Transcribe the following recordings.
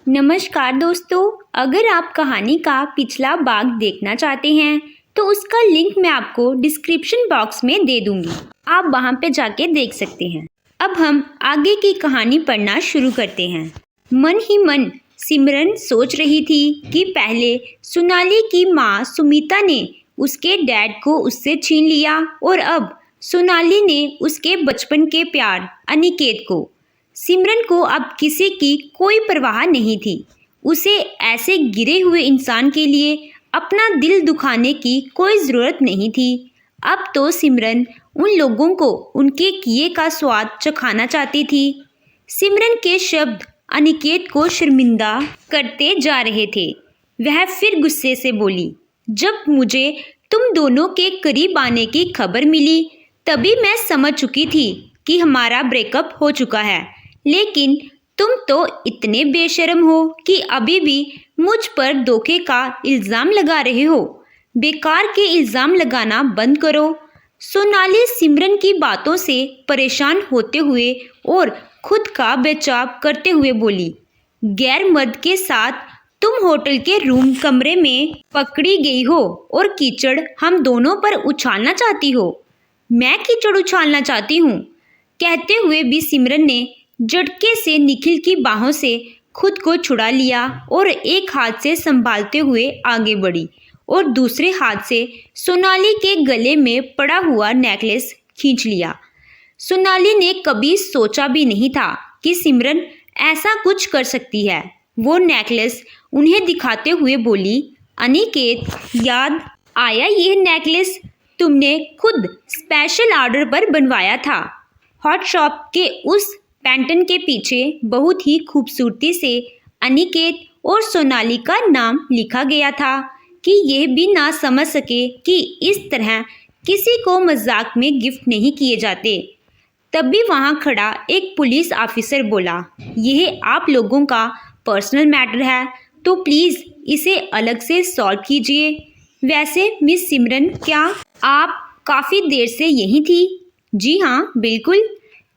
नमस्कार दोस्तों, अगर आप कहानी का पिछला भाग देखना चाहते हैं तो उसका लिंक मैं आपको डिस्क्रिप्शन बॉक्स में दे दूंगी। आप वहां पे जाके देख सकते हैं। अब हम आगे की कहानी पढ़ना शुरू करते हैं। मन ही मन सिमरन सोच रही थी कि पहले सोनाली की माँ सुमिता ने उसके डैड को उससे छीन लिया और अब सोनाली ने उसके बचपन के प्यार अनिकेत को। सिमरन को अब किसी की कोई परवाह नहीं थी। उसे ऐसे गिरे हुए इंसान के लिए अपना दिल दुखाने की कोई ज़रूरत नहीं थी। अब तो सिमरन उन लोगों को उनके किए का स्वाद चखाना चाहती थी। सिमरन के शब्द अनिकेत को शर्मिंदा करते जा रहे थे। वह फिर गुस्से से बोली, जब मुझे तुम दोनों के करीब आने की खबर मिली तभी मैं समझ चुकी थी कि हमारा ब्रेकअप हो चुका है, लेकिन तुम तो इतने बेशर्म हो कि अभी भी मुझ पर धोखे का इल्ज़ाम लगा रहे हो। बेकार के इल्ज़ाम लगाना बंद करो। सोनाली सिमरन की बातों से परेशान होते हुए और खुद का बचाव करते हुए बोली, गैर मर्द के साथ तुम होटल के रूम कमरे में पकड़ी गई हो और कीचड़ हम दोनों पर उछालना चाहती हो। मैं कीचड़ उछालना चाहती हूँ? कहते हुए भी सिमरन ने झटके से निखिल की बाहों से खुद को छुड़ा लिया और एक हाथ से संभालते हुए आगे बढ़ी और दूसरे हाथ से सोनाली के गले में पड़ा हुआ नेकलेस खींच लिया। सोनाली ने कभी सोचा भी नहीं था कि सिमरन ऐसा कुछ कर सकती है। वो नेकलेस उन्हें दिखाते हुए बोली, अनिकेत, याद आया ये नेकलेस तुमने खुद स्पेशल ऑर्डर पर बनवाया था। हॉट शॉप के उस पैटर्न के पीछे बहुत ही खूबसूरती से अनिकेत और सोनाली का नाम लिखा गया था कि यह भी ना समझ सके कि इस तरह किसी को मजाक में गिफ्ट नहीं किए जाते। तभी वहां खड़ा एक पुलिस ऑफिसर बोला, यह आप लोगों का पर्सनल मैटर है तो प्लीज़ इसे अलग से सॉल्व कीजिए। वैसे मिस सिमरन, क्या आप काफ़ी देर से यहीं थी? जी हाँ, बिल्कुल।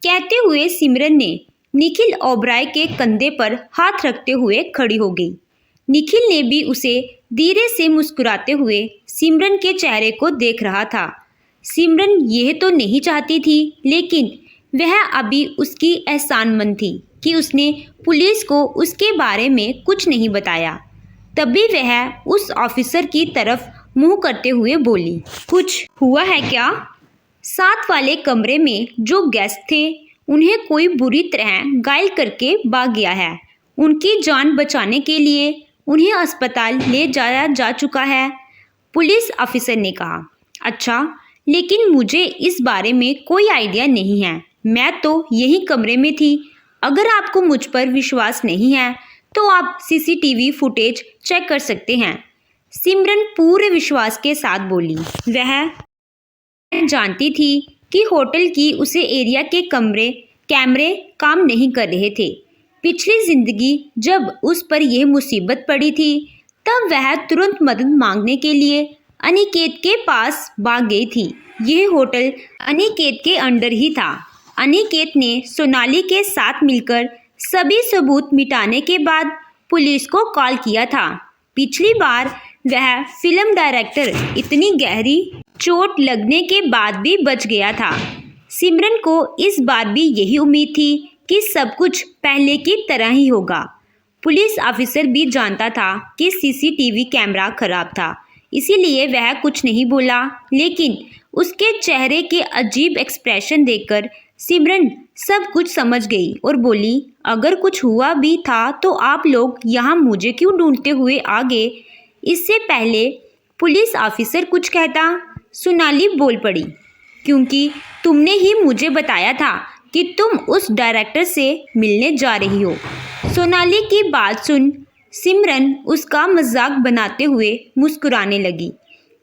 कहते हुए सिमरन ने निखिल ओबराय के कंधे पर हाथ रखते हुए खड़ी हो गई। निखिल ने भी उसे धीरे से मुस्कुराते हुए सिमरन के चेहरे को देख रहा था। सिमरन यह तो नहीं चाहती थी, लेकिन वह अभी उसकी एहसानमंद थी कि उसने पुलिस को उसके बारे में कुछ नहीं बताया। तभी वह उस ऑफिसर की तरफ मुंह करते हुए बोली, कुछ हुआ है क्या? साथ वाले कमरे में जो गेस्ट थे उन्हें कोई बुरी तरह घायल करके भाग गया है। उनकी जान बचाने के लिए उन्हें अस्पताल ले जाया जा चुका है, पुलिस ऑफिसर ने कहा। अच्छा, लेकिन मुझे इस बारे में कोई आइडिया नहीं है। मैं तो यही कमरे में थी। अगर आपको मुझ पर विश्वास नहीं है तो आप सीसीटीवी फुटेज चेक कर सकते हैं, सिमरन पूरे विश्वास के साथ बोली। वह जानती थी कि होटल की उसे एरिया के कैमरे काम नहीं कर रहे थे। पिछली जिंदगी जब उस पर यह मुसीबत पड़ी थी तब वह तुरंत मदद मांगने के लिए अनिकेत के पास भाग गई थी। यह होटल अनिकेत के अंडर ही था। अनिकेत ने सोनाली के साथ मिलकर सभी सबूत मिटाने के बाद पुलिस को कॉल किया था। पिछली बार वह फिल्म डायरेक्टर इतनी गहरी चोट लगने के बाद भी बच गया था। सिमरन को इस बार भी यही उम्मीद थी कि सब कुछ पहले की तरह ही होगा। पुलिस ऑफिसर भी जानता था कि सीसीटीवी कैमरा खराब था, इसीलिए वह कुछ नहीं बोला, लेकिन उसके चेहरे के अजीब एक्सप्रेशन देखकर सिमरन सब कुछ समझ गई और बोली, अगर कुछ हुआ भी था तो आप लोग यहाँ मुझे क्यों ढूंढते हुए आ गए? इससे पहले पुलिस ऑफिसर कुछ कहता, सोनाली बोल पड़ी, क्योंकि तुमने ही मुझे बताया था कि तुम उस डायरेक्टर से मिलने जा रही हो। सोनाली की बात सुन सिमरन उसका मजाक बनाते हुए मुस्कुराने लगी।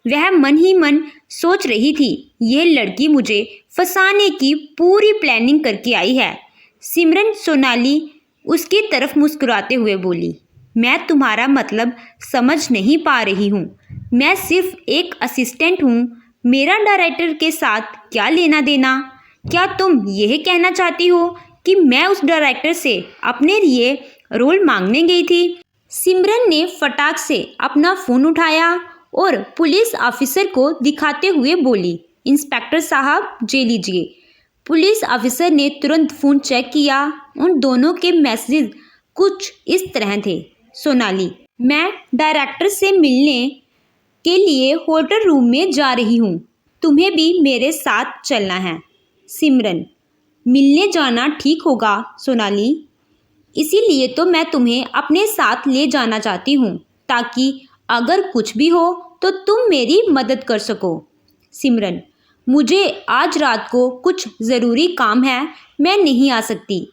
वह मन ही मन सोच रही थी, यह लड़की मुझे फंसाने की पूरी प्लानिंग करके आई है। सिमरन सोनाली उसकी तरफ मुस्कुराते हुए बोली, मैं तुम्हारा मतलब समझ नहीं पा रही हूँ। मैं सिर्फ एक असिस्टेंट हूँ। मेरा डायरेक्टर के साथ क्या लेना देना? क्या तुम यह कहना चाहती हो कि मैं उस डायरेक्टर से अपने लिए रोल मांगने गई थी। सिमरन ने फटाक से अपना फ़ोन उठाया और पुलिस ऑफिसर को दिखाते हुए बोली, इंस्पेक्टर साहब ये लीजिए। पुलिस ऑफिसर ने तुरंत फ़ोन चेक किया। उन दोनों के मैसेज कुछ इस तरह थे। सोनाली, मैं डायरेक्टर से मिलने के लिए होटल रूम में जा रही हूँ, तुम्हें भी मेरे साथ चलना है। सिमरन, मिलने जाना ठीक होगा सोनाली, इसीलिए तो मैं तुम्हें अपने साथ ले जाना चाहती हूँ, ताकि अगर कुछ भी हो तो तुम मेरी मदद कर सको। सिमरन, मुझे आज रात को कुछ ज़रूरी काम है, मैं नहीं आ सकती।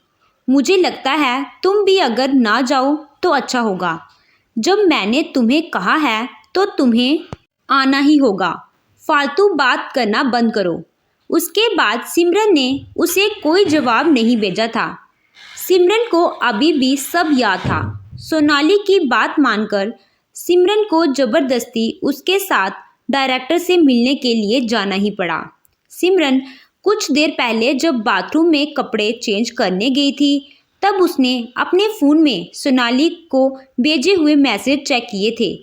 मुझे लगता है तुम भी अगर ना जाओ तो अच्छा होगा। जब मैंने तुम्हें कहा है तो तुम्हें आना ही होगा। फालतू बात करना बंद करो। उसके बाद सिमरन ने उसे कोई जवाब नहीं भेजा था। सिमरन को अभी भी सब याद था। सोनाली की बात मानकर सिमरन को ज़बरदस्ती उसके साथ डायरेक्टर से मिलने के लिए जाना ही पड़ा। सिमरन कुछ देर पहले जब बाथरूम में कपड़े चेंज करने गई थी, तब उसने अपने फ़ोन में सोनाली को भेजे हुए मैसेज चेक किए थे।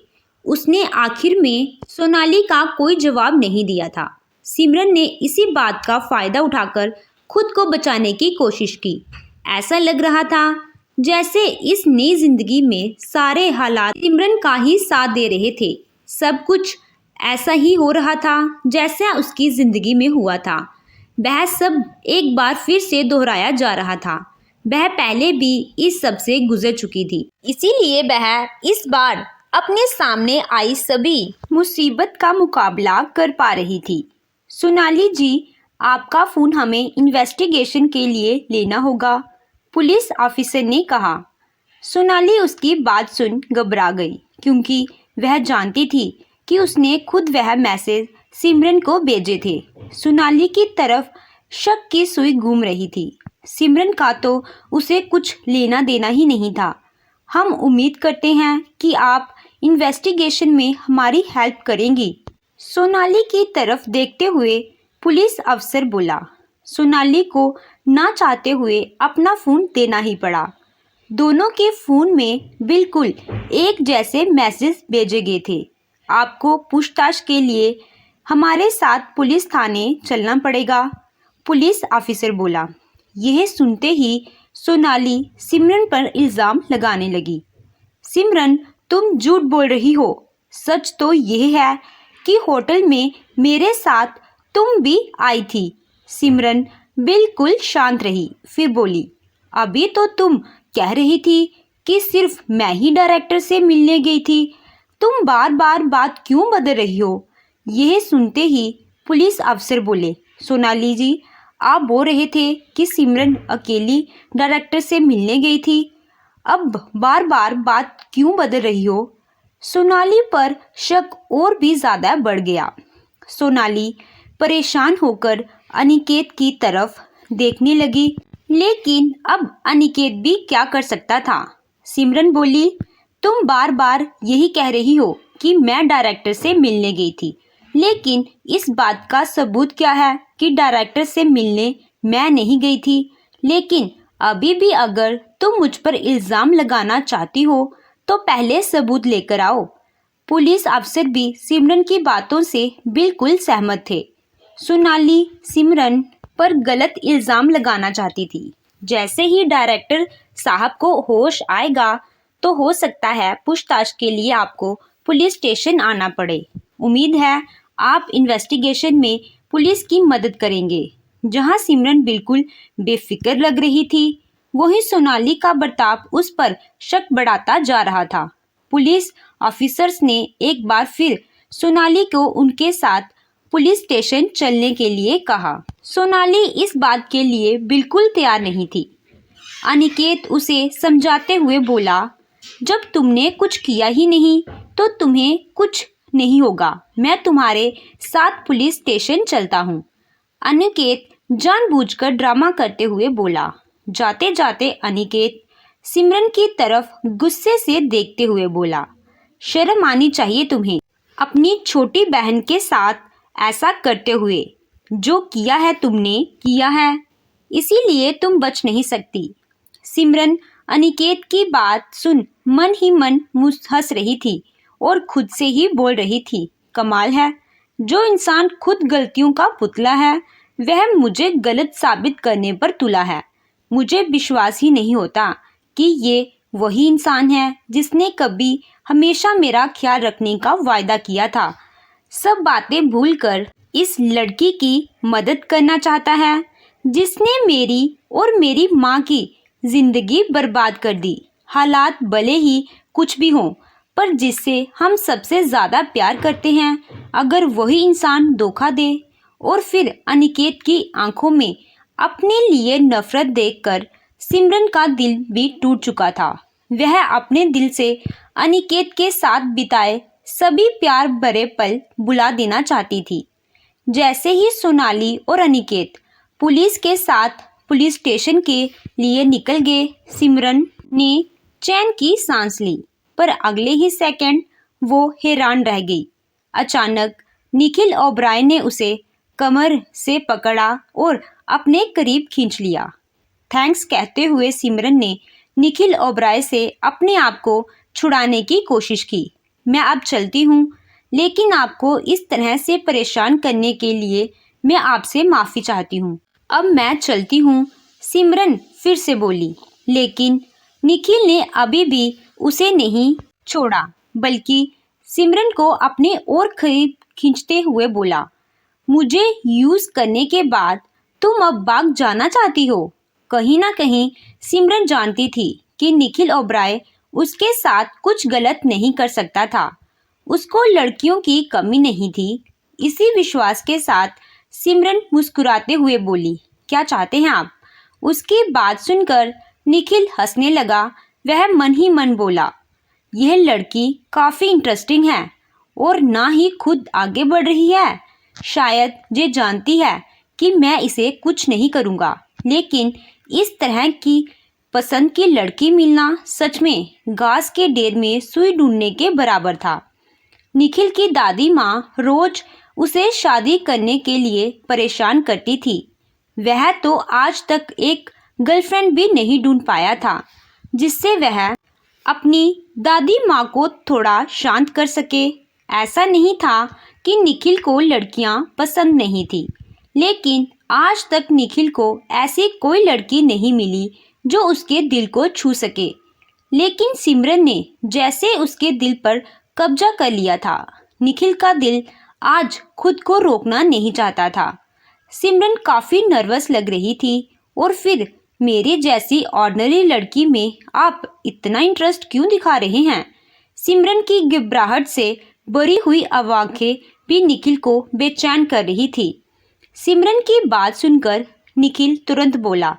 उसने आखिर में सोनाली का कोई जवाब नहीं दिया था। सिमरन ने इसी बात का फ़ायदा उठाकर खुद को बचाने की कोशिश की। ऐसा लग रहा था जैसे इस नई जिंदगी में सारे हालात सिमरन का ही साथ दे रहे थे। सब कुछ ऐसा ही हो रहा था जैसा उसकी ज़िंदगी में हुआ था। वह सब एक बार फिर से दोहराया जा रहा था। वह पहले भी इस सब से गुजर चुकी थी, इसीलिए वह इस बार अपने सामने आई सभी मुसीबत का मुकाबला कर पा रही थी। सोनाली जी, आपका फ़ोन हमें इन्वेस्टिगेशन के लिए लेना होगा, पुलिस ऑफिसर ने कहा। सोनाली उसकी बात सुन घबरा गई, क्योंकि वह जानती थी कि उसने खुद वह मैसेज सिमरन को भेजे थे। सोनाली की तरफ शक की सुई घूम रही थी। सिमरन का तो उसे कुछ लेना देना ही नहीं था। हम उम्मीद करते हैं कि आप इन्वेस्टिगेशन में हमारी हेल्प करेंगी, सोनाली की तरफ देखते हुए पुलिस अफसर बोला। सोनाली को ना चाहते हुए अपना फ़ोन देना ही पड़ा। दोनों के फ़ोन में बिल्कुल एक जैसे मैसेज भेजे गए थे। आपको पूछताछ के लिए हमारे साथ पुलिस थाने चलना पड़ेगा, पुलिस ऑफिसर बोला। यह सुनते ही सोनाली सिमरन पर इल्ज़ाम लगाने लगी। सिमरन, तुम झूठ बोल रही हो। सच तो यह है कि होटल में मेरे साथ तुम भी आई थी। सिमरन बिल्कुल शांत रही, फिर बोली, अभी तो तुम कह रही थी कि सिर्फ मैं ही डायरेक्टर से मिलने गई थी। तुम बार बार बात क्यों बदल रही हो? यह सुनते ही पुलिस अफसर बोले, सोनाली जी, आप बोल रहे थे कि सिमरन अकेली डायरेक्टर से मिलने गई थी। अब बार बार बात क्यों बदल रही हो? सोनाली पर शक और भी ज़्यादा बढ़ गया। सोनाली परेशान होकर अनिकेत की तरफ देखने लगी, लेकिन अब अनिकेत भी क्या कर सकता था। सिमरन बोली, तुम बार बार यही कह रही हो कि मैं डायरेक्टर से मिलने गई थी, लेकिन इस बात का सबूत क्या है कि डायरेक्टर से मिलने मैं नहीं गई थी? लेकिन अभी भी अगर तुम मुझ पर इल्ज़ाम लगाना चाहती हो तो पहले सबूत लेकर आओ। पुलिस अफसर भी सिमरन की बातों से बिल्कुल सहमत थे। सोनाली सिमरन पर गलत इल्ज़ाम लगाना चाहती थी। जैसे ही डायरेक्टर साहब को होश आएगा तो हो सकता है पूछताछ के लिए आपको पुलिस स्टेशन आना पड़े। उम्मीद है आप इन्वेस्टिगेशन में पुलिस की मदद करेंगे। जहां सिमरन बिल्कुल बेफिक्र लग रही थी, वहीं सोनाली का बर्ताव उस पर शक बढ़ाता जा रहा था। पुलिस ऑफिसर्स ने एक बार फिर सोनाली को उनके साथ पुलिस स्टेशन चलने के लिए कहा। सोनाली इस बात के लिए बिल्कुल तैयार नहीं थी। अनिकेत उसे समझाते हुए बोला, जब तुमने कुछ किया ही नहीं तो तुम्हें कुछ नहीं होगा। मैं तुम्हारे साथ पुलिस स्टेशन चलता हूँ। अनिकेत जानबूझकर ड्रामा करते हुए बोला। जाते जाते अनिकेत सिमरन की तरफ गुस्से से देखते हुए बोला, शर्म आनी चाहिए तुम्हें, अपनी छोटी बहन के साथ ऐसा करते हुए। जो किया है तुमने किया है, इसीलिए तुम बच नहीं सकती। सिमरन अनिकेत की बात सुन मन ही मन हंस रही थी और खुद से ही बोल रही थी, कमाल है, जो इंसान खुद गलतियों का पुतला है वह मुझे गलत साबित करने पर तुला है। मुझे विश्वास ही नहीं होता कि ये वही इंसान है जिसने कभी हमेशा मेरा ख्याल रखने का वायदा किया था। सब बातें भूलकर इस लड़की की मदद करना चाहता है जिसने मेरी और मेरी माँ की जिंदगी बर्बाद कर दी। हालात भले ही कुछ भी हों, पर जिससे हम सबसे ज़्यादा प्यार करते हैं, अगर वही इंसान धोखा दे। और फिर अनिकेत की आंखों में अपने लिए नफरत देखकर सिमरन का दिल भी टूट चुका था। वह अपने दिल से अनिकेत के साथ बिताए सभी प्यार भरे पल बुला देना चाहती थी। जैसे ही सोनाली और अनिकेत पुलिस के साथ पुलिस स्टेशन के लिए निकल गए, सिमरन ने चैन की सांस ली, पर अगले ही सेकंड वो हैरान रह गई। अचानक निखिल ओबराय ने उसे कमर से पकड़ा और अपने करीब खींच लिया। थैंक्स कहते हुए सिमरन ने निखिल ओबराय से अपने आप को छुड़ाने की कोशिश की। मैं अब चलती हूँ, लेकिन आपको इस तरह से परेशान करने के लिए मैं आपसे माफ़ी चाहती हूँ। अब मैं चलती हूँ, सिमरन फिर से बोली। लेकिन निखिल ने अभी भी उसे नहीं छोड़ा, बल्कि सिमरन को अपने और करीब खींचते हुए बोला, मुझे यूज़ करने के बाद तुम अब भाग जाना चाहती हो। कहीं ना कहीं सिमरन जानती थी कि निखिल ओबराय उसके साथ कुछ गलत नहीं कर सकता था। उसको लड़कियों की कमी नहीं थी। इसी विश्वास के साथ सिमरन मुस्कुराते हुए बोली, क्या चाहते हैं आप? उसकी बात सुनकर निखिल हंसने लगा। वह मन ही मन बोला, यह लड़की काफ़ी इंटरेस्टिंग है और ना ही खुद आगे बढ़ रही है। शायद ये जानती है कि मैं इसे कुछ नहीं करूँगा, लेकिन इस तरह की पसंद की लड़की मिलना सच में घास के ढेर में सुई ढूंढने के बराबर था। निखिल की दादी माँ रोज उसे शादी करने के लिए परेशान करती थी। वह तो आज तक एक गर्लफ्रेंड भी नहीं ढूंढ पाया था जिससे वह अपनी दादी माँ को थोड़ा शांत कर सके। ऐसा नहीं था कि निखिल को लड़कियां पसंद नहीं थी, लेकिन आज तक निखिल को ऐसी कोई लड़की नहीं मिली जो उसके दिल को छू सके। लेकिन सिमरन ने जैसे उसके दिल पर कब्जा कर लिया था। निखिल का दिल आज खुद को रोकना नहीं चाहता था। सिमरन काफ़ी नर्वस लग रही थी। और फिर मेरी जैसी ऑर्डिनरी लड़की में आप इतना इंटरेस्ट क्यों दिखा रहे हैं? सिमरन की घबराहट से भरी हुई आंखें भी निखिल को बेचैन कर रही थी। सिमरन की बात सुनकर निखिल तुरंत बोला,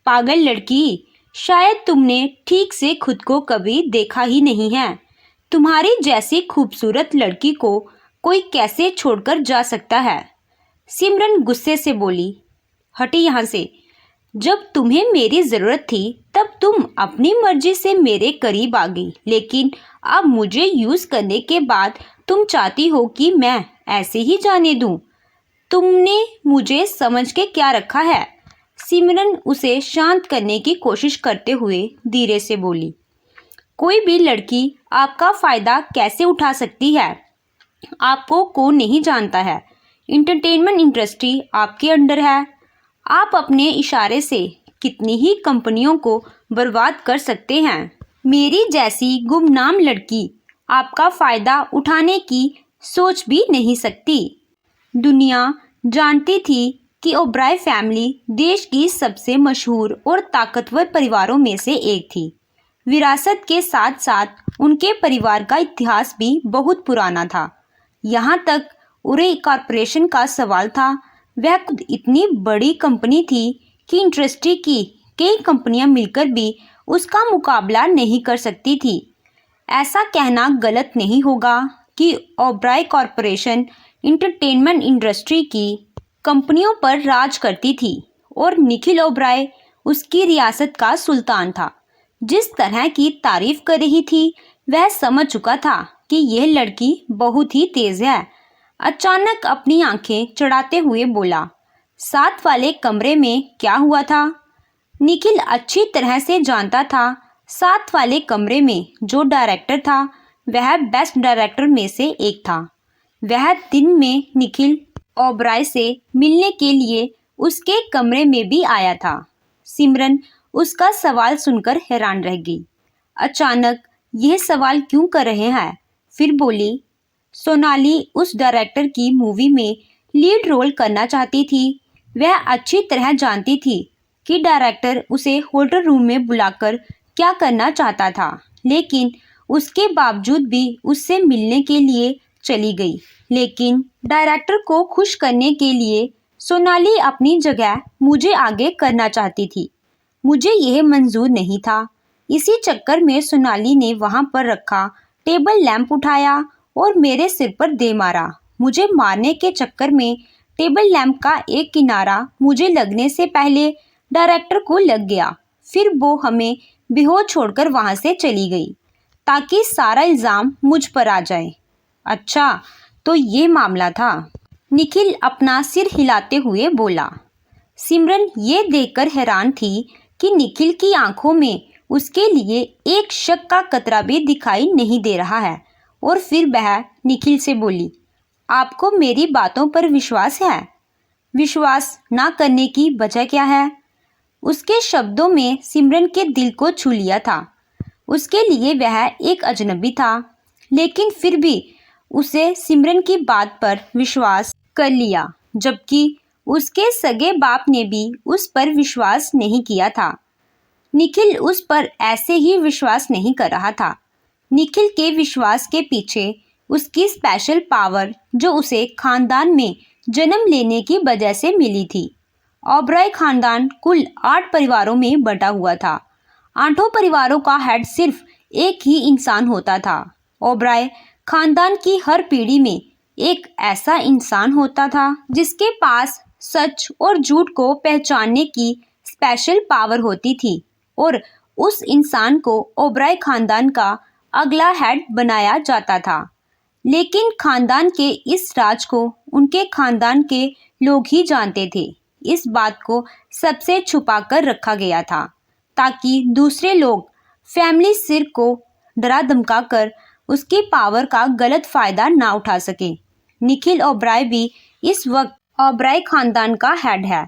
पागल लड़की, शायद तुमने ठीक से खुद को कभी देखा ही नहीं है। तुम्हारी जैसी खूबसूरत लड़की को कोई कैसे छोड़कर जा सकता है? सिमरन गुस्से से बोली, हटी यहाँ से। जब तुम्हें मेरी ज़रूरत थी तब तुम अपनी मर्जी से मेरे करीब आ गई, लेकिन अब मुझे यूज़ करने के बाद तुम चाहती हो कि मैं ऐसे ही जाने दूं। तुमने मुझे समझ के क्या रखा है? सिमरन उसे शांत करने की कोशिश करते हुए धीरे से बोली, कोई भी लड़की आपका फ़ायदा कैसे उठा सकती है? आपको कौन नहीं जानता है? इंटरटेनमेंट इंडस्ट्री आपके अंडर है। आप अपने इशारे से कितनी ही कंपनियों को बर्बाद कर सकते हैं। मेरी जैसी गुमनाम लड़की आपका फ़ायदा उठाने की सोच भी नहीं सकती। दुनिया जानती थी कि ओबराय फैमिली देश की सबसे मशहूर और ताकतवर परिवारों में से एक थी। विरासत के साथ साथ उनके परिवार का इतिहास भी बहुत पुराना था। यहाँ तक उरे कॉरपोरेशन का सवाल था। वह खुद इतनी बड़ी कंपनी थी कि इंडस्ट्री की कई कंपनियां मिलकर भी उसका मुकाबला नहीं कर सकती थी। ऐसा कहना गलत नहीं होगा कि ओबराय कॉरपोरेशन इंटरटेनमेंट इंडस्ट्री की कंपनियों पर राज करती थी और निखिल ओबराय उसकी रियासत का सुल्तान था। जिस तरह की तारीफ कर रही थी वह समझ चुका था कि यह लड़की बहुत ही तेज है। अचानक अपनी आंखें चढ़ाते हुए बोला, साथ वाले कमरे में क्या हुआ था? निखिल अच्छी तरह से जानता था साथ वाले कमरे में जो डायरेक्टर था वह बेस्ट डायरेक्टर में से एक था। वह दिन में निखिल ओबराय से मिलने के लिए उसके कमरे में भी आया था। सिमरन उसका सवाल सुनकर हैरान रह गई। अचानक यह सवाल क्यों कर रहे हैं? फिर बोली, सोनाली उस डायरेक्टर की मूवी में लीड रोल करना चाहती थी। वह अच्छी तरह जानती थी कि डायरेक्टर उसे होटल रूम में बुलाकर क्या करना चाहता था, लेकिन उसके बावजूद भी उससे मिलने के लिए चली गई। लेकिन डायरेक्टर को खुश करने के लिए सोनाली अपनी जगह मुझे आगे करना चाहती थी। मुझे यह मंजूर नहीं था। इसी चक्कर में सोनाली ने वहां पर रखा टेबल लैंप उठाया और मेरे सिर पर दे मारा। मुझे मारने के चक्कर में टेबल लैंप का एक किनारा मुझे लगने से पहले डायरेक्टर को लग गया। फिर वो हमें बेहोश छोड़कर वहां से चली गई ताकि सारा इल्ज़ाम मुझ पर आ जाए। अच्छा, तो ये मामला था। निखिल अपना सिर हिलाते हुए बोला। सिमरन ये देखकर हैरान थी कि निखिल की आंखों में उसके लिए एक शक का कतरा भी दिखाई नहीं दे रहा है। और फिर वह निखिल से बोली, आपको मेरी बातों पर विश्वास है? विश्वास ना करने की वजह क्या है? उसके शब्दों में सिमरन के दिल को छू लिया था। उसके लिए वह एक अजनबी था, लेकिन फिर भी उसे सिमरन की बात पर विश्वास कर लिया, जबकि उसके सगे बाप ने भी उस पर विश्वास नहीं किया था। निखिल उस पर ऐसे ही विश्वास नहीं कर रहा था। निखिल के विश्वास के पीछे उसकी स्पेशल पावर जो उसे खानदान में जन्म लेने की वजह से मिली थी। ओबराय खानदान कुल 8 परिवारों में बटा हुआ था। 8 परिवारों का हेड सिर्फ एक ही इंसान होता था। ओबराय खानदान की हर पीढ़ी में एक ऐसा इंसान होता था जिसके पास सच और झूठ को पहचानने की स्पेशल पावर होती थी, और उस इंसान को ओबराय खानदान का अगला हेड बनाया जाता था। लेकिन खानदान के इस राज को उनके खानदान के लोग ही जानते थे। इस बात को सबसे छुपा कर रखा गया था ताकि दूसरे लोग फैमिली सिर को डरा धमका कर उसकी पावर का गलत फायदा ना उठा सके। निखिल ओबराय भी इस वक्त ओबराय खानदान का हेड है।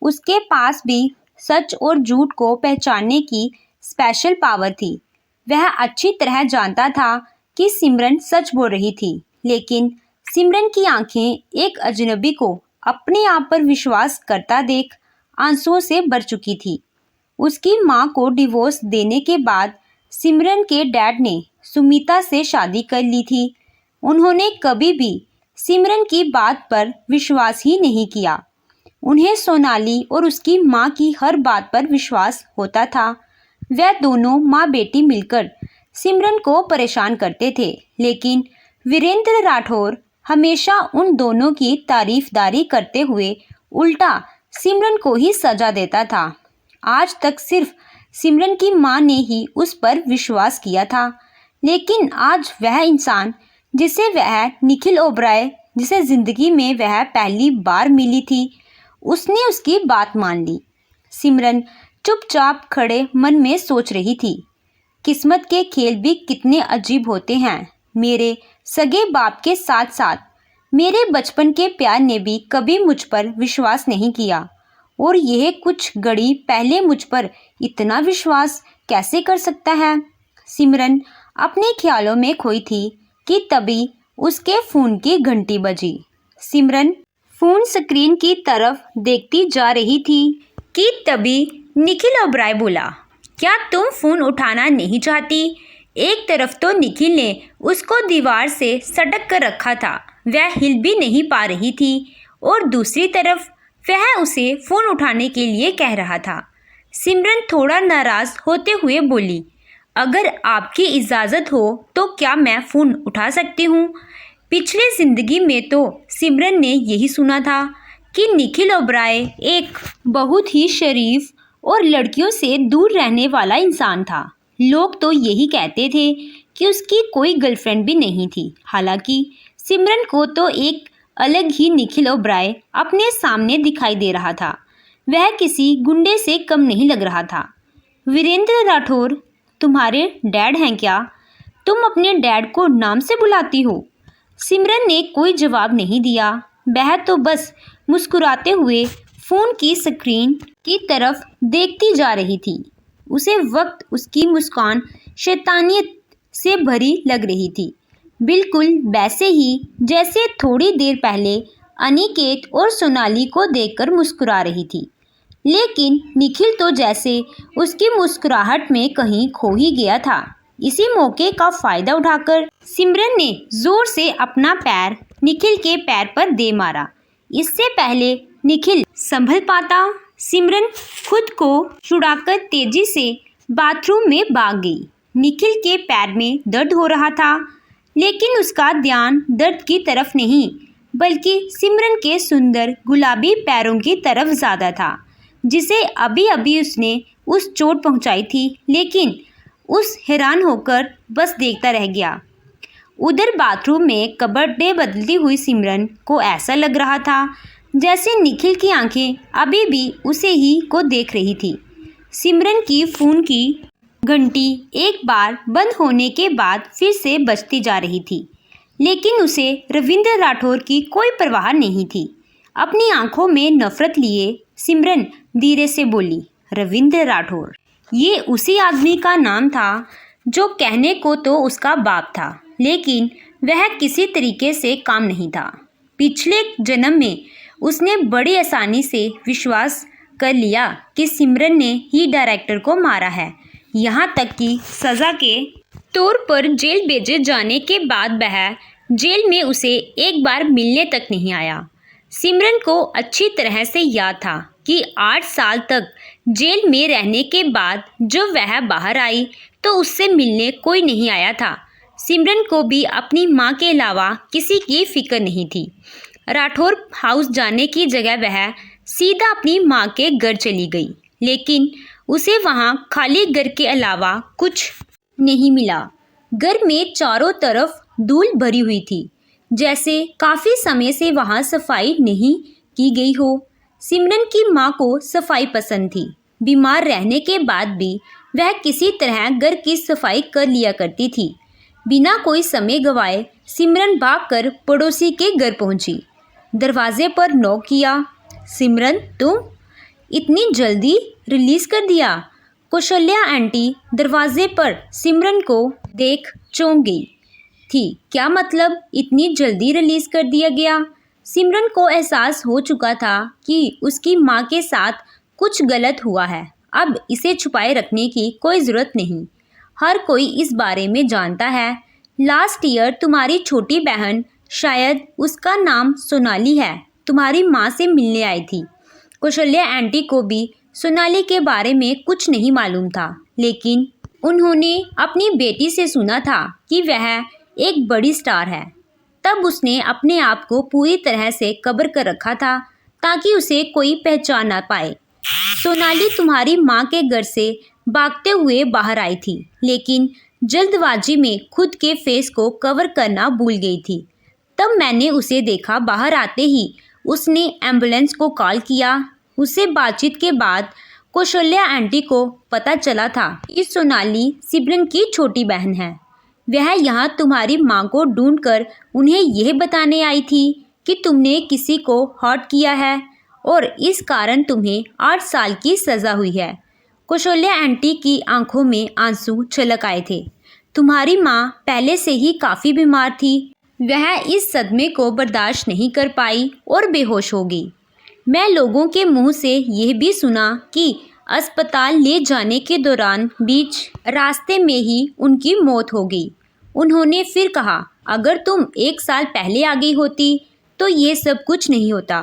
उसके पास भी सच और झूठ को पहचानने की स्पेशल पावर थी। वह अच्छी तरह जानता था कि सिमरन सच बोल रही थी, लेकिन सिमरन की आंखें एक अजनबी को अपने आप पर विश्वास करता देख आंसुओं से भर चुकी थी। उसकी मां को डिवोर्स देने के बाद सिमरन के डैड ने सुमिता से शादी कर ली थी। उन्होंने कभी भी सिमरन की बात पर विश्वास ही नहीं किया। उन्हें सोनाली और उसकी मां की हर बात पर विश्वास होता था। वह दोनों माँ बेटी मिलकर सिमरन को परेशान करते थे, लेकिन वीरेंद्र राठौर हमेशा उन दोनों की तारीफदारी करते हुए उल्टा सिमरन को ही सजा देता था। आज तक सिर्फ सिमरन की मां ने ही उस पर विश्वास किया था, लेकिन आज वह इंसान जिसे वह निखिल ओबराय, जिसे जिंदगी में वह पहली बार मिली थी, उसने उसकी बात मान ली। सिमरन चुपचाप खड़े मन में सोच रही थी, किस्मत के खेल भी कितने अजीब होते हैं। मेरे सगे बाप के साथ साथ मेरे बचपन के प्यार ने भी कभी मुझ पर विश्वास नहीं किया, और यह कुछ घड़ी पहले मुझ पर इतना विश्वास कैसे कर सकता है। सिमरन अपने ख्यालों में खोई थी कि तभी उसके फ़ोन की घंटी बजी। सिमरन फ़ोन स्क्रीन की तरफ देखती जा रही थी कि तभी निखिल ओबराय बोला, क्या तुम फ़ोन उठाना नहीं चाहती? एक तरफ तो निखिल ने उसको दीवार से सटक कर रखा था, वह हिल भी नहीं पा रही थी, और दूसरी तरफ वह उसे फ़ोन उठाने के लिए कह रहा था। सिमरन थोड़ा नाराज़ होते हुए बोली, अगर आपकी इजाज़त हो तो क्या मैं फ़ोन उठा सकती हूँ? पिछले ज़िंदगी में तो सिमरन ने यही सुना था कि निखिल ओबराय एक बहुत ही शरीफ और लड़कियों से दूर रहने वाला इंसान था। लोग तो यही कहते थे कि उसकी कोई गर्लफ्रेंड भी नहीं थी। हालांकि सिमरन को तो एक अलग ही निखिल ओबराय अपने सामने दिखाई दे रहा था। वह किसी गुंडे से कम नहीं लग रहा था। वीरेंद्र राठौर तुम्हारे डैड हैं क्या? तुम अपने डैड को नाम से बुलाती हो? सिमरन ने कोई जवाब नहीं दिया। वह तो बस मुस्कुराते हुए फ़ोन की स्क्रीन की तरफ देखती जा रही थी। उसे वक्त उसकी मुस्कान शैतानियत से भरी लग रही थी, बिल्कुल वैसे ही जैसे थोड़ी देर पहले अनिकेत और सोनाली को देखकर मुस्कुरा रही थी। लेकिन निखिल तो जैसे उसकी मुस्कुराहट में कहीं खो ही गया था। इसी मौके का फ़ायदा उठाकर सिमरन ने ज़ोर से अपना पैर निखिल के पैर पर दे मारा। इससे पहले निखिल संभल पाता, सिमरन खुद को छुड़ाकर तेजी से बाथरूम में भाग गई। निखिल के पैर में दर्द हो रहा था, लेकिन उसका ध्यान दर्द की तरफ नहीं बल्कि सिमरन के सुंदर गुलाबी पैरों की तरफ ज़्यादा था, जिसे अभी अभी उसने उस चोट पहुंचाई थी। लेकिन उस हैरान होकर बस देखता रह गया। उधर बाथरूम में कपड़े बदलती हुई सिमरन को ऐसा लग रहा था जैसे निखिल की आंखें अभी भी उसे ही को देख रही थी। सिमरन की फ़ोन की घंटी एक बार बंद होने के बाद फिर से बजती जा रही थी, लेकिन उसे रविंद्र राठौर की कोई परवाह नहीं थी। अपनी आंखों में नफरत लिए सिमरन धीरे से बोली, रविंद्र राठौर। ये उसी आदमी का नाम था जो कहने को तो उसका बाप था, लेकिन वह किसी तरीके से काम नहीं था। पिछले जन्म में उसने बड़ी आसानी से विश्वास कर लिया कि सिमरन ने ही डायरेक्टर को मारा है। यहाँ तक कि सज़ा के तौर पर जेल भेजे जाने के बाद वह जेल में उसे एक बार मिलने तक नहीं आया। सिमरन को अच्छी तरह से याद था कि 8 साल तक जेल में रहने के बाद जब वह बाहर आई तो उससे मिलने कोई नहीं आया था। सिमरन को भी अपनी माँ के अलावा किसी की फिक्र नहीं थी। राठौर हाउस जाने की जगह वह सीधा अपनी माँ के घर चली गई, लेकिन उसे वहाँ खाली घर के अलावा कुछ नहीं मिला। घर में चारों तरफ धूल भरी हुई थी, जैसे काफ़ी समय से वहाँ सफाई नहीं की गई हो। सिमरन की माँ को सफाई पसंद थी। बीमार रहने के बाद भी वह किसी तरह घर की सफाई कर लिया करती थी। बिना कोई समय गंवाए सिमरन भागकर पड़ोसी के घर पहुंची। दरवाजे पर नॉक किया। सिमरन, तुम इतनी जल्दी रिलीज़ कर दिया? कौशल्या आंटी दरवाजे पर सिमरन को देख चौंक गई थी। क्या मतलब इतनी जल्दी रिलीज़ कर दिया गया? सिमरन को एहसास हो चुका था कि उसकी माँ के साथ कुछ गलत हुआ है। अब इसे छुपाए रखने की कोई ज़रूरत नहीं, हर कोई इस बारे में जानता है। लास्ट ईयर तुम्हारी छोटी बहन, शायद उसका नाम सोनाली है, तुम्हारी माँ से मिलने आई थी। कौशल्या आंटी को भी सोनाली के बारे में कुछ नहीं मालूम था, लेकिन उन्होंने अपनी बेटी से सुना था कि वह एक बड़ी स्टार है। तब उसने अपने आप को पूरी तरह से कवर कर रखा था ताकि उसे कोई पहचान ना पाए। सोनाली तुम्हारी माँ के घर से भागते हुए बाहर आई थी, लेकिन जल्दबाजी में खुद के फेस को कवर करना भूल गई थी। तब मैंने उसे देखा। बाहर आते ही उसने एम्बुलेंस को कॉल किया। उससे बातचीत के बाद कौशल्या आंटी को पता चला था कि सोनाली सिमरन की छोटी बहन है। वह यहाँ तुम्हारी माँ को ढूंढकर उन्हें यह बताने आई थी कि तुमने किसी को हर्ट किया है और इस कारण तुम्हें 8 साल की सज़ा हुई है। कौशल्या आंटी की आंखों में आंसू छलक आए थे। तुम्हारी माँ पहले से ही काफ़ी बीमार थी। वह इस सदमे को बर्दाश्त नहीं कर पाई और बेहोश हो गई। मैं लोगों के मुंह से यह भी सुना कि अस्पताल ले जाने के दौरान बीच रास्ते में ही उनकी मौत हो गई। उन्होंने फिर कहा, अगर तुम 1 साल पहले आ गई होती तो ये सब कुछ नहीं होता।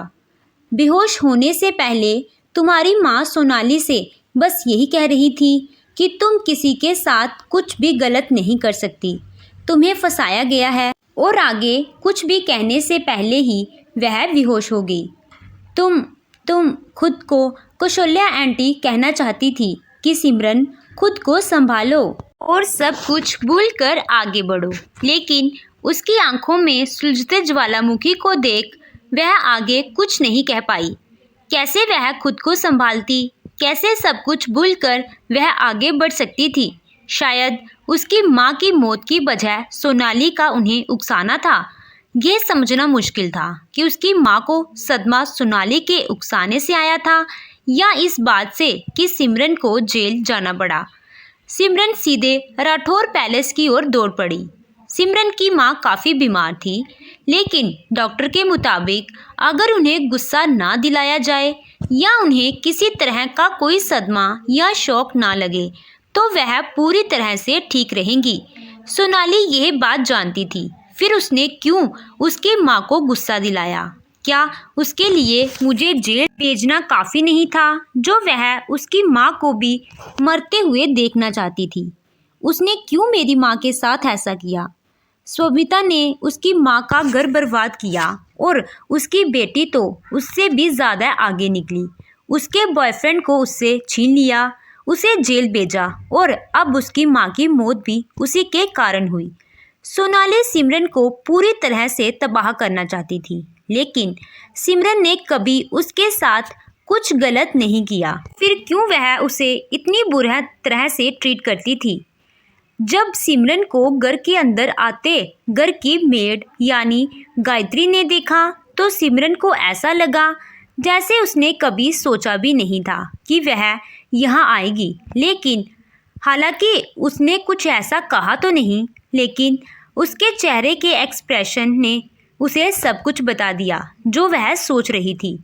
बेहोश होने से पहले तुम्हारी माँ सोनाली से बस यही कह रही थी कि तुम किसी के साथ कुछ भी गलत नहीं कर सकती, तुम्हें फंसाया गया है। और आगे कुछ भी कहने से पहले ही वह बेहोश हो गई। तुम खुद को कौशल्या आंटी कहना चाहती थी कि सिमरन खुद को संभालो और सब कुछ भूलकर आगे बढ़ो, लेकिन उसकी आंखों में सुलझते ज्वालामुखी को देख वह आगे कुछ नहीं कह पाई। कैसे वह खुद को संभालती, कैसे सब कुछ भूलकर वह आगे बढ़ सकती थी? शायद उसकी माँ की मौत की वजह सोनाली का उन्हें उकसाना था। यह समझना मुश्किल था कि उसकी माँ को सदमा सोनाली के उकसाने से आया था या इस बात से कि सिमरन को जेल जाना पड़ा। सिमरन सीधे राठौर पैलेस की ओर दौड़ पड़ी। सिमरन की माँ काफ़ी बीमार थी, लेकिन डॉक्टर के मुताबिक अगर उन्हें गुस्सा ना दिलाया जाए या उन्हें किसी तरह का कोई सदमा या शौक ना लगे तो वह पूरी तरह से ठीक रहेंगी। सोनाली यह बात जानती थी, फिर उसने क्यों उसकी माँ को गुस्सा दिलाया? क्या उसके लिए मुझे जेल भेजना काफ़ी नहीं था जो वह उसकी माँ को भी मरते हुए देखना चाहती थी? उसने क्यों मेरी माँ के साथ ऐसा किया? स्वभिता ने उसकी माँ का घर बर्बाद किया और उसकी बेटी तो उससे भी ज़्यादा आगे निकली। उसके बॉयफ्रेंड को उससे छीन लिया, उसे जेल भेजा और अब उसकी माँ की मौत भी उसी के कारण हुई। सोनाली सिमरन को पूरी तरह से तबाह करना चाहती थी, लेकिन सिमरन ने कभी उसके साथ कुछ गलत नहीं किया। फिर क्यों वह उसे इतनी बुरी तरह से ट्रीट करती थी? जब सिमरन को घर के अंदर आते घर की मेड यानी गायत्री ने देखा तो सिमरन को ऐसा लगा जैसे उसने कभी सोचा भी नहीं था कि वह यहाँ आएगी। लेकिन हालांकि उसने कुछ ऐसा कहा तो नहीं, लेकिन उसके चेहरे के एक्सप्रेशन ने उसे सब कुछ बता दिया जो वह सोच रही थी।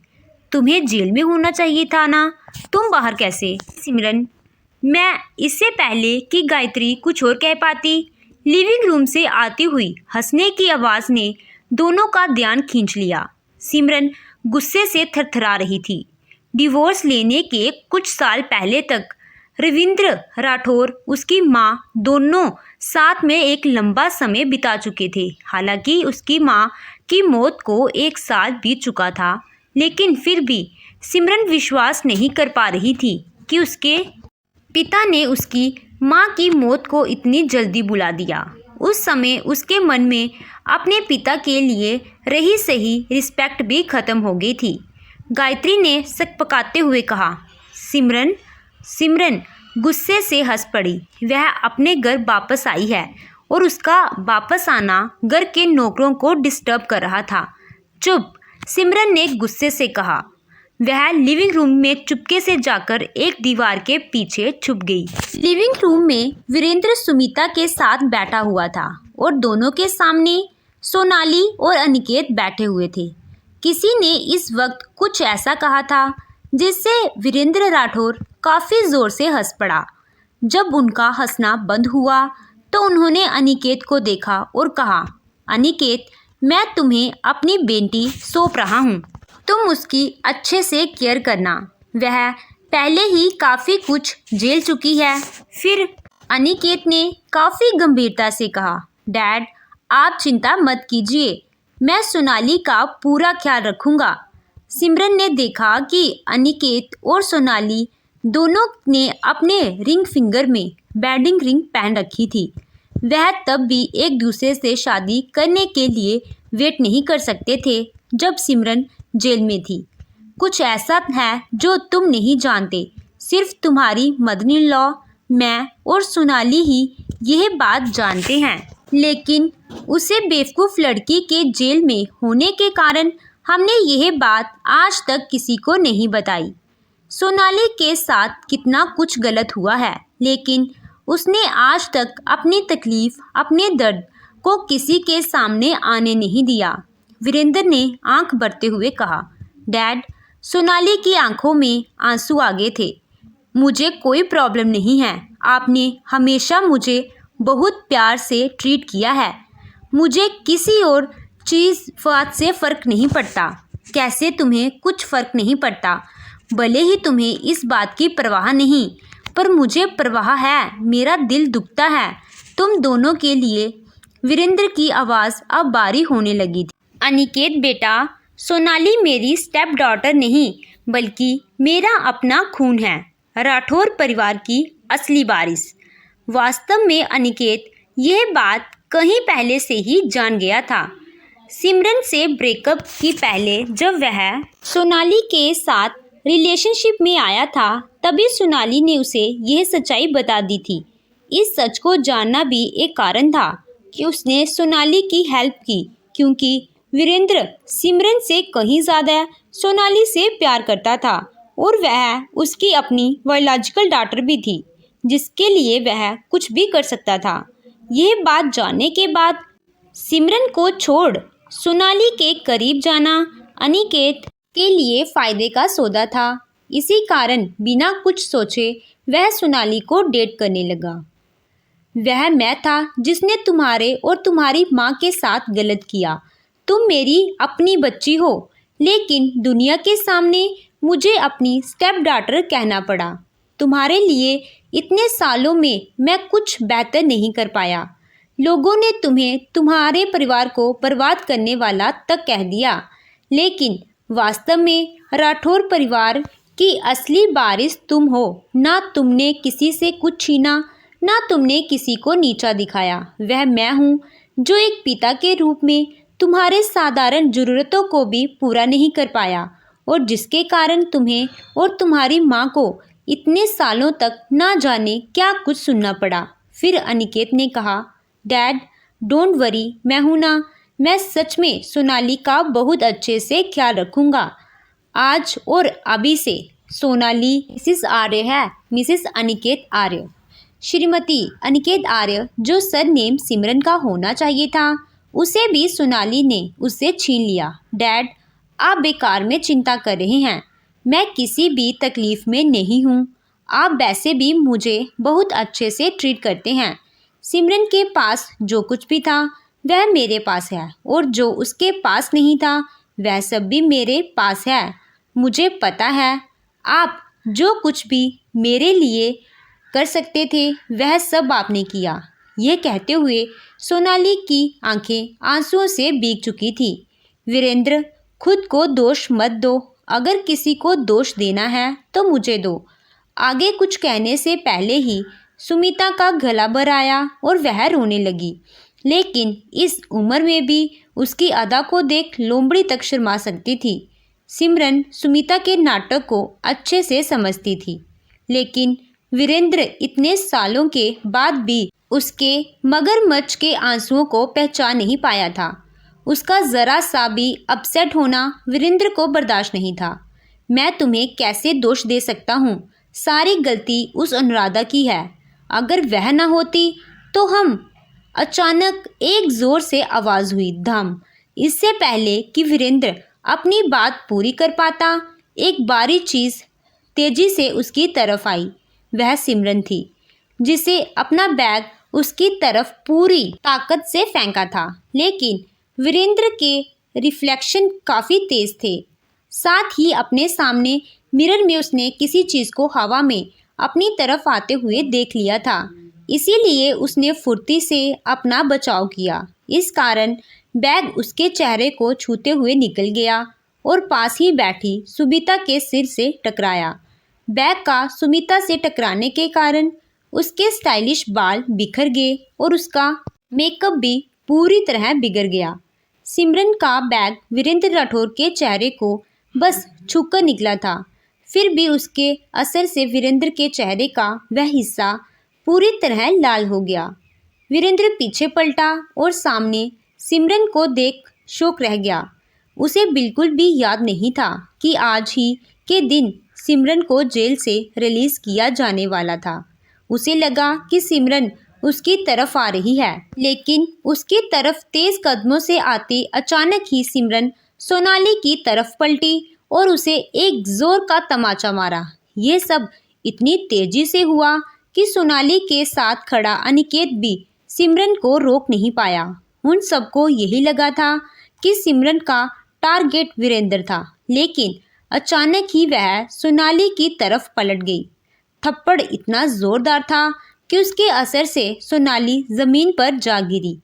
तुम्हें जेल में होना चाहिए था ना, तुम बाहर कैसे? सिमरन, मैं इससे पहले कि गायत्री कुछ और कह पाती, लिविंग रूम से आती हुई हंसने की आवाज़ ने दोनों का ध्यान खींच लिया। सिमरन गुस्से से थरथरा रही थी। डिवोर्स लेने के कुछ साल पहले तक रविंद्र राठौर, उसकी माँ दोनों साथ में एक लंबा समय बिता चुके थे। हालांकि उसकी माँ की मौत को 1 साल बीत चुका था, लेकिन फिर भी सिमरन विश्वास नहीं कर पा रही थी कि उसके पिता ने उसकी माँ की मौत को इतनी जल्दी बुला दिया। उस समय उसके मन में अपने पिता के लिए रही सही रिस्पेक्ट भी खत्म हो गई थी। गायत्री ने सकपकाते हुए कहा, सिमरन। सिमरन गुस्से से हंस पड़ी। वह अपने घर वापस आई है और उसका वापस आना घर के नौकरों को डिस्टर्ब कर रहा था। चुप, सिमरन ने गुस्से से कहा। वह लिविंग रूम में चुपके से जाकर एक दीवार के पीछे छुप गई। लिविंग रूम में वीरेंद्र सुमिता के साथ बैठा हुआ था और दोनों के सामने सोनाली और अनिकेत बैठे हुए थे। किसी ने इस वक्त कुछ ऐसा कहा था जिससे वीरेंद्र राठौर काफ़ी ज़ोर से हंस पड़ा। जब उनका हंसना बंद हुआ तो उन्होंने अनिकेत को देखा और कहा, अनिकेत, मैं तुम्हें अपनी बेटी सौंप रहा हूँ, तुम उसकी अच्छे से केयर करना। वह पहले ही काफ़ी कुछ झेल चुकी है। फिर अनिकेत ने काफ़ी गंभीरता से कहा, डैड, आप चिंता मत कीजिए, मैं सोनाली का पूरा ख्याल रखूँगा। सिमरन ने देखा कि अनिकेत और सोनाली दोनों ने अपने रिंग फिंगर में वेडिंग रिंग पहन रखी थी। वह तब भी एक दूसरे से शादी करने के लिए वेट नहीं कर सकते थे जब सिमरन जेल में थी। कुछ ऐसा है जो तुम नहीं जानते, सिर्फ तुम्हारी मदर इन लॉ, मैं और सोनाली ही यह बात जानते हैं। लेकिन उसे बेवकूफ़ लड़की के जेल में होने के कारण हमने यह बात आज तक किसी को नहीं बताई। सोनाली के साथ कितना कुछ गलत हुआ है, लेकिन उसने आज तक अपनी तकलीफ़, अपने दर्द को किसी के सामने आने नहीं दिया। वीरेंद्र ने आंख भरते हुए कहा, डैड, सोनाली की आंखों में आंसू आ गए थे। मुझे कोई प्रॉब्लम नहीं है, आपने हमेशा मुझे बहुत प्यार से ट्रीट किया है। मुझे किसी और चीज़ बात से फ़र्क नहीं पड़ता। कैसे तुम्हें कुछ फ़र्क नहीं पड़ता? भले ही तुम्हें इस बात की परवाह नहीं, पर मुझे परवाह है। मेरा दिल दुखता है तुम दोनों के लिए। वीरेंद्र की आवाज़ अब भारी होने लगी थी। अनिकेत बेटा, सोनाली मेरी स्टेप डॉटर नहीं बल्कि मेरा अपना खून है, राठौर परिवार की असली वारिस। वास्तव में अनिकेत यह बात कहीं पहले से ही जान गया था। सिमरन से ब्रेकअप की पहले जब वह सोनाली के साथ रिलेशनशिप में आया था, तभी सोनाली ने उसे यह सच्चाई बता दी थी इस सच को जानना भी एक कारण था कि उसने सोनाली की हेल्प की, क्योंकि वीरेंद्र सिमरन से कहीं ज़्यादा सोनाली से प्यार करता था और वह उसकी अपनी बायोलॉजिकल डॉटर भी थी, जिसके लिए वह कुछ भी कर सकता था। यह बात जानने के बाद सिमरन को छोड़ सोनाली के करीब जाना अनिकेत के लिए फ़ायदे का सौदा था। इसी कारण बिना कुछ सोचे वह सोनाली को डेट करने लगा। वह मैं था जिसने तुम्हारे और तुम्हारी माँ के साथ गलत किया। तुम मेरी अपनी बच्ची हो, लेकिन दुनिया के सामने मुझे अपनी स्टेप डॉटर कहना पड़ा। तुम्हारे लिए इतने सालों में मैं कुछ बेहतर नहीं कर पाया। लोगों ने तुम्हें तुम्हारे परिवार को बर्बाद करने वाला तक कह दिया, लेकिन वास्तव में राठौर परिवार की असली वारिस तुम हो। ना तुमने किसी से कुछ छीना, ना तुमने किसी को नीचा दिखाया। वह मैं हूँ जो एक पिता के रूप में तुम्हारे साधारण ज़रूरतों को भी पूरा नहीं कर पाया, और जिसके कारण तुम्हें और तुम्हारी माँ को इतने सालों तक ना जाने क्या कुछ सुनना पड़ा। फिर अनिकेत ने कहा, डैड डोंट वरी, मैं हूँ ना। मैं सच में सोनाली का बहुत अच्छे से ख्याल रखूँगा। आज और अभी से सोनाली मिसिस आर्य है, मिसिस अनिकेत आर्य। श्रीमती अनिकेत आर्य, जो सरनेम सिमरन का होना चाहिए था, उसे भी सोनाली ने उससे छीन लिया। डैड, आप बेकार में चिंता कर रहे हैं। मैं किसी भी तकलीफ़ में नहीं हूँ। आप वैसे भी मुझे बहुत अच्छे से ट्रीट करते हैं। सिमरन के पास जो कुछ भी था वह मेरे पास है, और जो उसके पास नहीं था वह सब भी मेरे पास है। मुझे पता है आप जो कुछ भी मेरे लिए कर सकते थे वह सब आपने किया। यह कहते हुए सोनाली की आंखें आंसुओं से भीग चुकी थी। वीरेंद्र, खुद को दोष मत दो। अगर किसी को दोष देना है तो मुझे दो। आगे कुछ कहने से पहले ही सुमिता का गला भर आया और वह रोने लगी, लेकिन इस उम्र में भी उसकी अदा को देख लोमड़ी तक शर्मा सकती थी। सिमरन सुमिता के नाटक को अच्छे से समझती थी, लेकिन वीरेंद्र इतने सालों के बाद भी उसके मगरमच्छ के आंसुओं को पहचान नहीं पाया था। उसका ज़रा सा भी अपसेट होना वीरेंद्र को बर्दाश्त नहीं था। मैं तुम्हें कैसे दोष दे सकता हूँ? सारी गलती उस अनुराधा की है। अगर वह न होती तो हम अचानक एक ज़ोर से आवाज़ हुई, धम। इससे पहले कि वीरेंद्र अपनी बात पूरी कर पाता, एक बारी चीज़ तेज़ी से उसकी तरफ आई। वह सिमरन थी, जिसे अपना बैग उसकी तरफ पूरी ताकत से फेंका था, लेकिन वीरेंद्र के रिफ्लेक्शन काफ़ी तेज़ थे। साथ ही अपने सामने मिरर में उसने किसी चीज़ को हवा में अपनी तरफ आते हुए देख लिया था, इसीलिए उसने फुर्ती से अपना बचाव किया। इस कारण बैग उसके चेहरे को छूते हुए निकल गया और पास ही बैठी सुमिता के सिर से टकराया। बैग का सुमिता से टकराने के कारण उसके स्टाइलिश बाल बिखर गए और उसका मेकअप भी पूरी तरह बिगड़ गया। सिमरन का बैग वीरेंद्र राठौर के चेहरे को बस छूकर निकला था, फिर भी उसके असर से वीरेंद्र के चेहरे का वह हिस्सा पूरी तरह लाल हो गया। वीरेंद्र पीछे पलटा और सामने सिमरन को देख शौक रह गया। उसे बिल्कुल भी याद नहीं था कि आज ही के दिन सिमरन को जेल से रिलीज़ किया जाने वाला था। उसे लगा कि सिमरन उसकी तरफ आ रही है, लेकिन उसकी तरफ तेज़ कदमों से आती अचानक ही सिमरन सोनाली की तरफ पलटी और उसे एक ज़ोर का तमाचा मारा। ये सब इतनी तेज़ी से हुआ कि सोनाली के साथ खड़ा अनिकेत भी सिमरन को रोक नहीं पाया। उन सबको यही लगा था कि सिमरन का टारगेट वीरेंद्र था, लेकिन अचानक ही वह सोनाली की तरफ पलट गई। थप्पड़ इतना ज़ोरदार था कि उसके असर से सोनाली ज़मीन पर जा गिरी।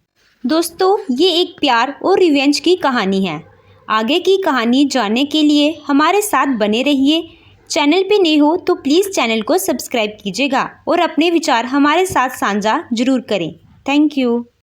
दोस्तों, ये एक प्यार और रिवेंज की कहानी है। आगे की कहानी जानने के लिए हमारे साथ बने रहिए। चैनल पे नए हो तो प्लीज़ चैनल को सब्सक्राइब कीजिएगा और अपने विचार हमारे साथ साझा जरूर करें। Thank you.